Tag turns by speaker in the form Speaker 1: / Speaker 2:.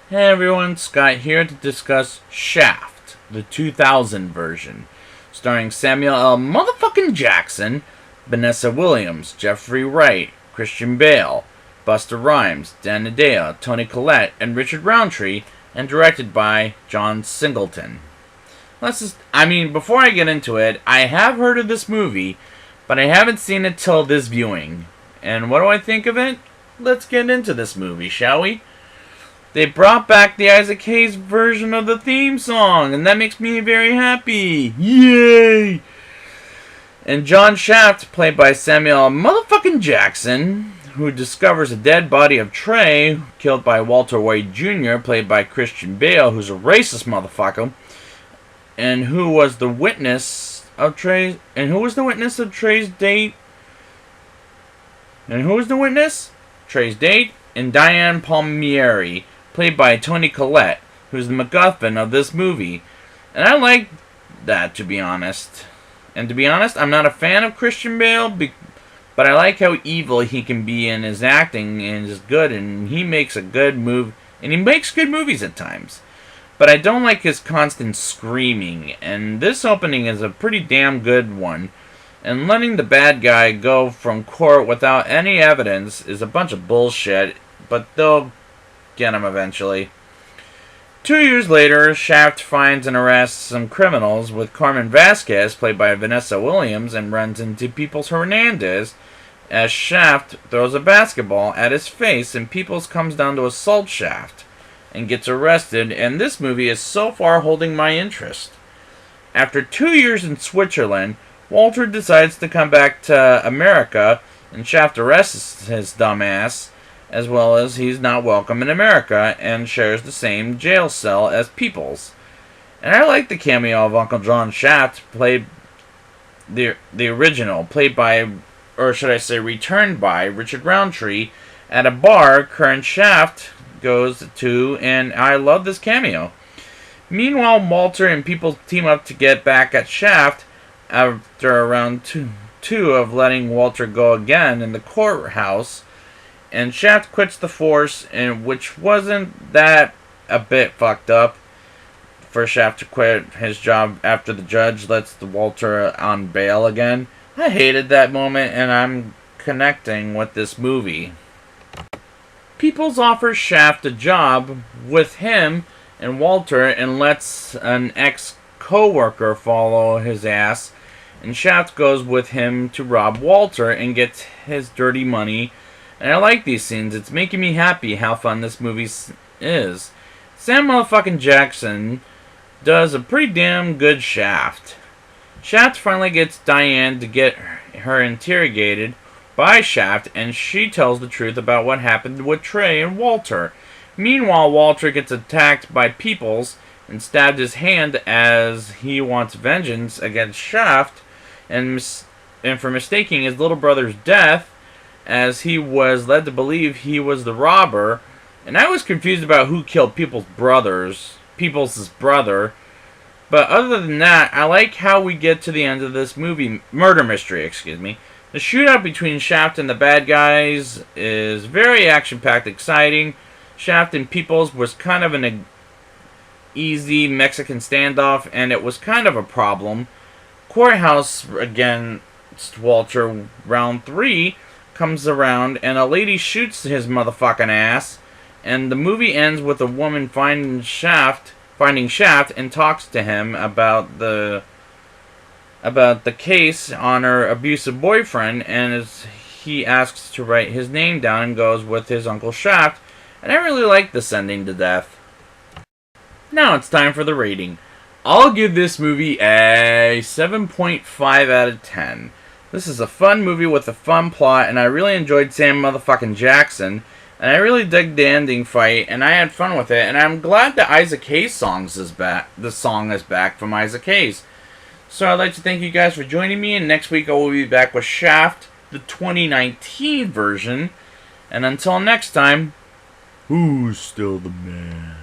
Speaker 1: Hey everyone, Scott here to discuss Shaft, the 2000 version, starring Samuel L. motherfucking Jackson, Vanessa Williams, Jeffrey Wright, Christian Bale, Busta Rhymes, Dan Hedaya, Toni Collette, and Richard Roundtree, and directed by John Singleton. Before I get into it, I have heard of this movie, but I haven't seen it till this viewing. And what do I think of it? Let's get into this movie, shall we? They brought back the Isaac Hayes version of the theme song, and that makes me very happy. Yay! And John Shaft, played by Samuel motherfucking Jackson, who discovers a dead body of Trey, killed by Walter White Jr., played by Christian Bale, who's a racist motherfucker, and who was the witness of Trey's date? And who was the witness? Trey's date? And Diane Palmieri, played by Toni Collette, who's the MacGuffin of this movie. And I like that, to be honest. And to be honest, I'm not a fan of Christian Bale, but I like how evil he can be in his acting, and is good, and he makes a good move, and he makes good movies at times. But I don't like his constant screaming, and this opening is a pretty damn good one. And letting the bad guy go from court without any evidence is a bunch of bullshit, but they'll get him eventually. 2 years later, Shaft finds and arrests some criminals with Carmen Vasquez, played by Vanessa Williams, and runs into Peoples Hernandez as Shaft throws a basketball at his face, and Peoples comes down to assault Shaft and gets arrested, and this movie is so far holding my interest. After 2 years in Switzerland, Walter decides to come back to America, and Shaft arrests his dumb ass, as well as he's not welcome in America, and shares the same jail cell as Peoples. And I like the cameo of Uncle John Shaft, played the original, played by, or should I say returned by, Richard Roundtree, at a bar current Shaft goes to, and I love this cameo. Meanwhile, Walter and Peoples team up to get back at Shaft, after around two of letting Walter go again in the courthouse, and Shaft quits the force, and which wasn't that a bit fucked up for Shaft to quit his job after the judge lets the Walter on bail again. I hated that moment, and I'm connecting with this movie. Peoples offers Shaft a job with him and Walter, and lets an ex-co-worker follow his ass, and Shaft goes with him to rob Walter and gets his dirty money. And I like these scenes. It's making me happy how fun this movie is. Sam motherfucking Jackson does a pretty damn good Shaft. Shaft finally gets Diane to get her interrogated by Shaft, and she tells the truth about what happened with Trey and Walter. Meanwhile, Walter gets attacked by Peoples and stabbed his hand as he wants vengeance against Shaft, and for mistaking his little brother's death, as he was led to believe he was the robber. And I was confused about who killed Peoples' brother. But other than that, I like how we get to the end of this movie, murder mystery, excuse me. The shootout between Shaft and the bad guys is very action-packed, exciting. Shaft and Peoples was kind of an easy Mexican standoff, and it was kind of a problem. Courthouse against Walter, round 3, comes around, and a lady shoots his motherfucking ass, and the movie ends with a woman finding Shaft and talks to him about the case on her abusive boyfriend, and as he asks to write his name down and goes with his Uncle Shaft. And I really like this ending to death. Now it's time for the rating. I'll give this movie a 7.5 out of 10. This is a fun movie with a fun plot, and I really enjoyed Sam motherfucking Jackson, and I really dug the ending fight, and I had fun with it, and I'm glad that Isaac Hayes' song is back from Isaac Hayes. So I'd like to thank you guys for joining me, and next week I will be back with Shaft, the 2019 version. And until next time, who's still the man?